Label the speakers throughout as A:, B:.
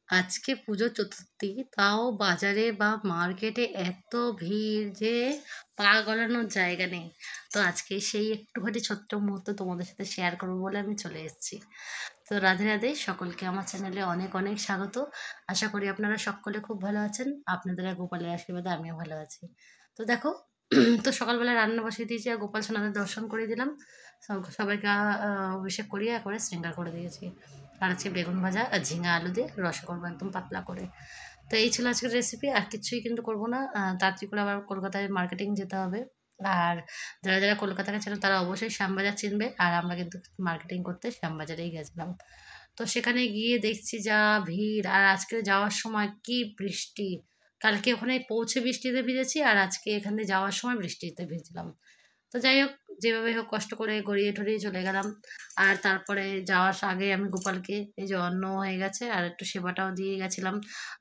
A: আজকে পুজো চতুর্থী, তাও বাজারে বা মার্কেটে এত ভিড় যে পা গলানোর জায়গা নেই। তো আজকে সেই একটুখানি ছোট্ট মুহূর্ত তোমাদের সাথে শেয়ার করবো বলে আমি চলে এসেছি। তো রাধে রাধে, সকলকে আমার চ্যানেলে অনেক অনেক স্বাগত। আশা করি আপনারা সকলে খুব ভালো আছেন। আপনাদের আর গোপালের আশীর্বাদে আমিও ভালো আছি। তো দেখো, তো সকালবেলা রান্না বসিয়ে দিয়েছি আর গোপাল সোনাদের দর্শন করে দিলাম। সবাইকে অভিষেক করিয়ে একবারে শৃঙ্গার করে দিয়েছি। আর আছে বেগুন ভাজা আর ঝিঙা আলু দিয়ে রসা করবো একদম পাতলা করে। তো এই ছিল আজকের রেসিপি, আর কিছুই কিন্তু করবো না। তাড়াতাড়ি করে আবার কলকাতায় মার্কেটিং যেতে হবে। আর যারা যারা কলকাতা গেছিল তারা অবশ্যই শ্যামবাজার চিনবে, আর আমরা কিন্তু মার্কেটিং করতে শ্যামবাজারেই গেছিলাম। তো সেখানে গিয়ে দেখছি যা ভিড়, আর আজকে যাওয়ার সময় কি বৃষ্টি। কালকে ওখানে পৌঁছে বৃষ্টিতে ভিজেছি, আর আজকে এখান থেকে যাওয়ার সময় বৃষ্টিতে ভিজলাম। তো যাই হোক, যেভাবে হোক কষ্ট করে গড়িয়ে টড়িয়ে চলে গেলাম। আর তারপরে যাওয়ার আগে আমি গোপালকে এই যে অন্ন হয়ে গেছে আর একটু সেবাটাও দিয়ে গেছিলাম।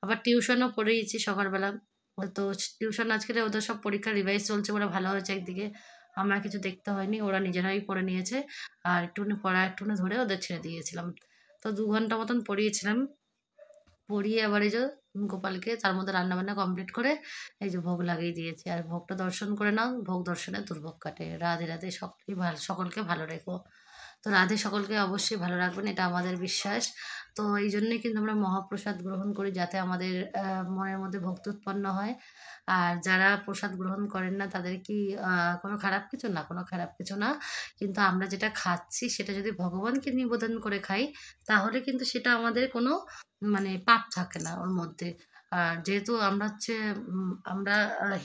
A: আবার টিউশনও পড়িয়েছি সকালবেলা। তো টিউশন আজকে ওদের সব পরীক্ষা রিভাইজ চলছে বলে ভালো হয়েছে একদিকে। আমার কিছু দেখতে হয়নি, ওরা নিজেরাই পড়ে নিয়েছে। আর একটুখানি পড়া একটুখানি ধরে ওদের ছেড়ে দিয়েছিলাম। তো 2 ঘন্টা মতন পড়িয়েছিলাম। পড়িয়ে আবার এই যে গোপালকে তার মধ্যে রান্নাবান্না কমপ্লিট করে এই যে ভোগ লাগিয়ে দিয়েছি। আর ভোগটা দর্শন করে নাও, ভোগ দর্শনে দুর্ভোগ কাটে। রাধে রাধে, সকলেই ভালো, সকলকে ভালো রেখো। তো রাধে সকলকে অবশ্যই ভালো রাখবেন, এটা আমাদের বিশ্বাস। তো এই জন্যই কিন্তু আমরা মহাপ্রসাদ গ্রহণ করি, যাতে আমাদের মনের মধ্যে ভক্তি উৎপন্ন হয়। আর যারা প্রসাদ গ্রহণ করেন না তাদের কি কোনো খারাপ কিছু না, কোনো খারাপ কিছু না। কিন্তু আমরা যেটা খাচ্ছি সেটা যদি ভগবানকে নিবেদন করে খাই, তাহলে কিন্তু সেটা আমাদের কোনো মানে পাপ থাকে না ওর মধ্যে। আর যেহেতু আমরা হচ্ছে আমরা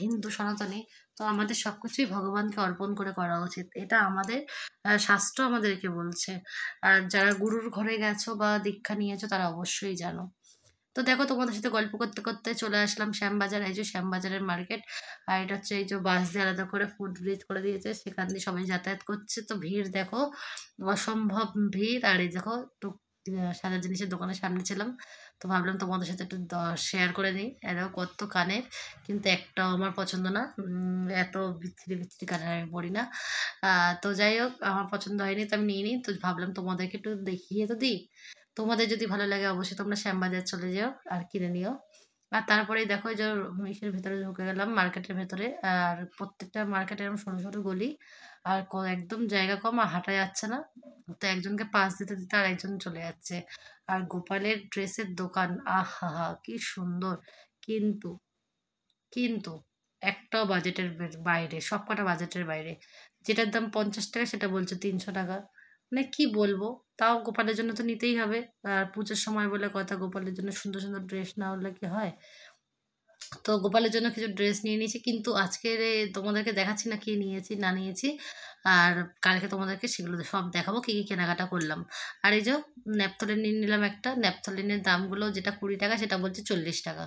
A: হিন্দু সনাতনী, তো আমাদের সব কিছুই ভগবানকে অর্পণ করে করা উচিত, এটা আমাদের শাস্ত্র আমাদেরকে বলছে। আর যারা গুরুর ঘরে গেছো বা দীক্ষা নিয়েছো তারা অবশ্যই জানো। তো দেখো, তোমাদের সাথে গল্প করতে করতে চলে আসলাম শ্যামবাজার। এই যে শ্যামবাজারের মার্কেট, আর এটা হচ্ছে এই যে বাস দিয়ে আলাদা করে ফুট ব্রিজ করে দিয়েছে, সেখান দিয়ে সবাই যাতায়াত করছে। তো ভিড় দেখো, অসম্ভব ভিড়। আর এই দেখো, একটু সাদা জিনিসের দোকানের সামনে ছিলাম, তো ভাবলাম তোমাদের সাথে একটু শেয়ার করে নিই। দেখো কত কানের, কিন্তু একটাও আমার পছন্দ না। এত বিচ্ছিরি বিচ্ছিরি কানের আমি পড়ি না। তো যাই হোক, আমার পছন্দ হয়নি তো আমি নিই নি। তো ভাবলাম তোমাদেরকে একটু দেখিয়ে তো দিই। তোমাদের যদি ভালো লাগে অবশ্যই তোমরা শ্যামবাজার চলে যাও আর কিনে নিও। আর তারপরেই দেখো এই যে ইসের ভেতরে ঢুকে গেলাম, মার্কেটের ভেতরে। আর প্রত্যেকটা মার্কেটে এরকম সরু সরু গলি, আর একদম জায়গা কম, আর হাঁটা যাচ্ছে না। তো একজনকে পাস দিতে দিতে আর একজন চলে যাচ্ছে। আর গোপালের ড্রেসের দোকান, আহা হা কি সুন্দর। কিন্তু কিন্তু একটাও বাজেটের বাইরে, সব কটা বাজেটের বাইরে। যেটার দাম 50 টাকা সেটা বলছে 300 টাকা। মানে কি বলবো। তাও গোপালের জন্য তো নিতেই হবে। আর পুজোর সময় বলে কথা, গোপালের জন্য সুন্দর সুন্দর ড্রেস না হলে কি হয়। তো গোপালের জন্য কিছু ড্রেস নিয়ে নিয়েছি, কিন্তু আজকের তোমাদেরকে দেখাচ্ছি না কি নিয়েছি না নিয়েছি। আর কালকে তোমাদেরকে সেগুলো সব দেখাবো কি কি কেনাকাটা করলাম। আর এই যে ন্যাপথলিন নিয়ে নিলাম একটা। ন্যাপথলিনের দামগুলো যেটা 20 টাকা সেটা বলছে 40 টাকা।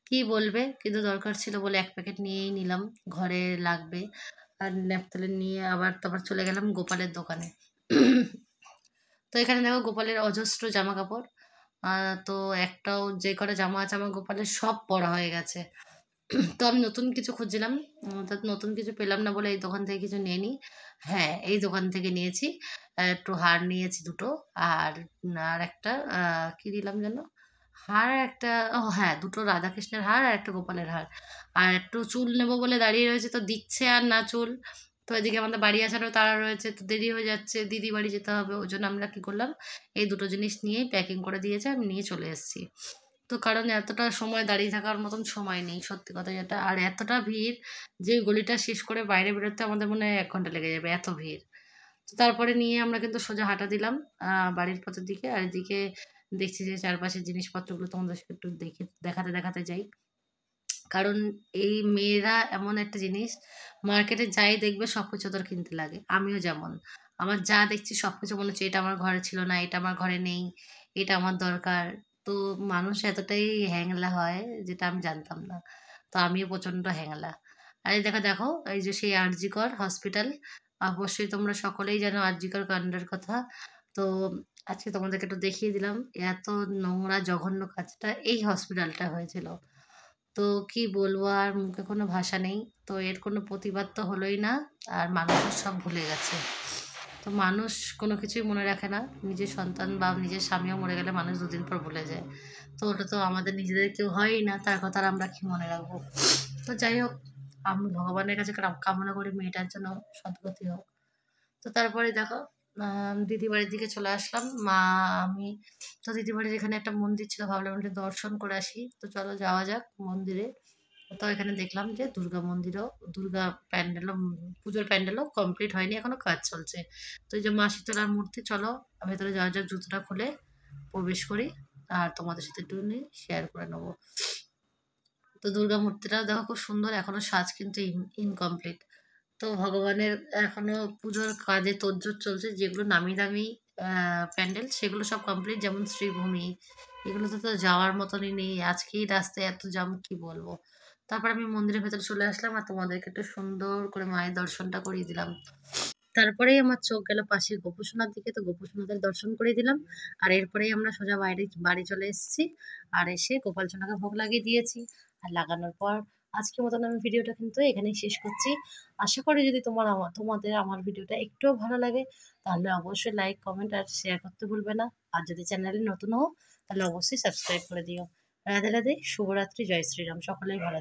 A: কি বলবে, কিন্তু দরকার ছিল বলে এক প্যাকেট নিয়েই নিলাম, ঘরে লাগবে। আর ন্যাপথলিন নিয়ে আবার তারপর চলে গেলাম গোপালের দোকানে। তো এখানে দেখো গোপালের অজস্র জামা কাপড়। তো একটাও যে কটা জামা আছে আমার গোপালের সব পরা হয়ে গেছে। তো আমি নতুন কিছু খুঁজছিলাম, তো নতুন কিছু পেলাম না বলে এই দোকান থেকে কিছু নিয়ে নিই। হ্যাঁ, এই দোকান থেকে নিয়েছি। একটু হার নিয়েছি দুটো। আর আর একটা কি দিলাম যেন, হার একটা, ও হ্যাঁ, দুটো রাধাকৃষ্ণের হার আর একটা গোপালের হার। আর একটু চুল নেবো বলে দাঁড়িয়ে রয়েছে, তো দিচ্ছে আর না চুল। তো এদিকে আমাদের বাড়ি আসারও তাড়া রয়েছে, তো দেরি হয়ে যাচ্ছে, দিদি বাড়ি যেতে হবে। ওই জন্য আমরা কী করলাম, এই দুটো জিনিস নিয়েই প্যাকিং করে দিয়েছে, আমি নিয়ে চলে এসেছি। তো কারণ এতটা সময় দাঁড়িয়ে থাকার মতন সময় নেই, সত্যি কথা যেটা। আর এতটা ভিড় যে গলিটা শেষ করে বাইরে বেরোতে আমাদের মনে হয় 1 ঘন্টা লেগে যাবে, এত ভিড়। তো তারপরে নিয়ে আমরা কিন্তু সোজা হাঁটা দিলাম বাড়ির পথের দিকে। আর এদিকে দেখছি যে চারপাশের জিনিসপত্রগুলো তোমাদের সাথে একটু দেখাতে দেখাতে যাই। কারণ এই মেয়েরা এমন একটা জিনিস, মার্কেটে যাই দেখবে সব কিছু ওদের কিনতে লাগে। আমিও যেমন, আমার যা দেখছি সব কিছু মনে হচ্ছে এটা আমার ঘরে ছিল না, এটা আমার ঘরে নেই, এটা আমার দরকার। তো মানুষ এতটাই হ্যাংলা হয় যেটা আমি জানতাম না। তো আমিও প্রচণ্ড হ্যাংলা। আর এই দেখো দেখো, এই যে সেই আরজিকর হসপিটাল, অবশ্যই তোমরা সকলেই জানো আরজিকর কাণ্ডের কথা। তো আজকে তোমাদেরকে একটু দেখিয়ে দিলাম, এত নোংরা জঘন্য কাজটা এই হসপিটালটা হয়েছিল। তো কি বলবো, আর মুখে কোনো ভাষা নেই। তো এর কোনো প্রতিবাদ তো হলোই না। আর মানুষও সব ভুলে গেছে। তো মানুষ কোনো কিছুই মনে রাখে না। নিজের সন্তান বা নিজের স্বামীও মরে গেলে মানুষ 2 দিন পর ভুলে যায়। তো ওটা তো আমাদের নিজেদের কেউ হয়ই না, তার কথা আর আমরা কি মনে রাখবো। তো যাই হোক, আমি ভগবানের কাছে কামনা করি মেয়েটার জন্য সদ্গতি হোক। তো তারপরে দেখো দিদি বাড়ির দিকে চলে আসলাম। মা, আমি তো দিদি বাড়ির এখানে একটা মন্দির ছিল, ভাবলাম একটু দর্শন করে আসি। তো চলো যাওয়া যাক মন্দিরে। তো এখানে দেখলাম যে দুর্গা মন্দিরও, দুর্গা প্যান্ডেলও, পুজোর প্যান্ডেলও কমপ্লিট হয়নি, এখনো কাজ চলছে। তো এই যে মা শীতলার মূর্তি, চলো ভেতরে যাওয়া যাক, জুতোটা খুলে প্রবেশ করি আর তোমাদের সাথে একটু শেয়ার করে নেবো। তো দুর্গা মূর্তিটাও দেখো খুব সুন্দর, এখনো সাজ কিন্তু ইনকমপ্লিট। তো ভগবানের এখনো পুজোর কাজে তোড়জোড় চলছে। যেগুলো নামি দামি প্যান্ডেল সেগুলো সব কমপ্লিট, যেমন শ্রীভূমি, এগুলোতে তো যাওয়ার মতনই নেই। আজকেই রাস্তায় এত জাম, কি বলবো। তারপর আমি মন্দিরের ভেতরে চলে আসলাম আর তোমাদেরকে একটু সুন্দর করে মায়ের দর্শনটা করিয়ে দিলাম। তারপরেই আমার চোখ গেল পাশের গোপুসোনার দিকে, তো গোপুসোনাদের দর্শন করে দিলাম। আর এরপরেই আমরা সোজা বাড়ি চলে এসেছি। আর এসে গোপাল সোনাকে ভোগ লাগিয়ে দিয়েছি। আর লাগানোর পর আজকের মতন আমি ভিডিওটা কিন্তু এখানেই শেষ করছি। আশা করি যদি তোমাদের আমার ভিডিওটা একটুও ভালো লাগে, তাহলে অবশ্যই লাইক, কমেন্ট আর শেয়ার করতে ভুলবে না। আর যদি চ্যানেলে নতুন হও, তাহলে অবশ্যই সাবস্ক্রাইব করে দিও। রাধে রাধে, শুভরাত্রি, জয় শ্রীরাম, সকলেই ভালো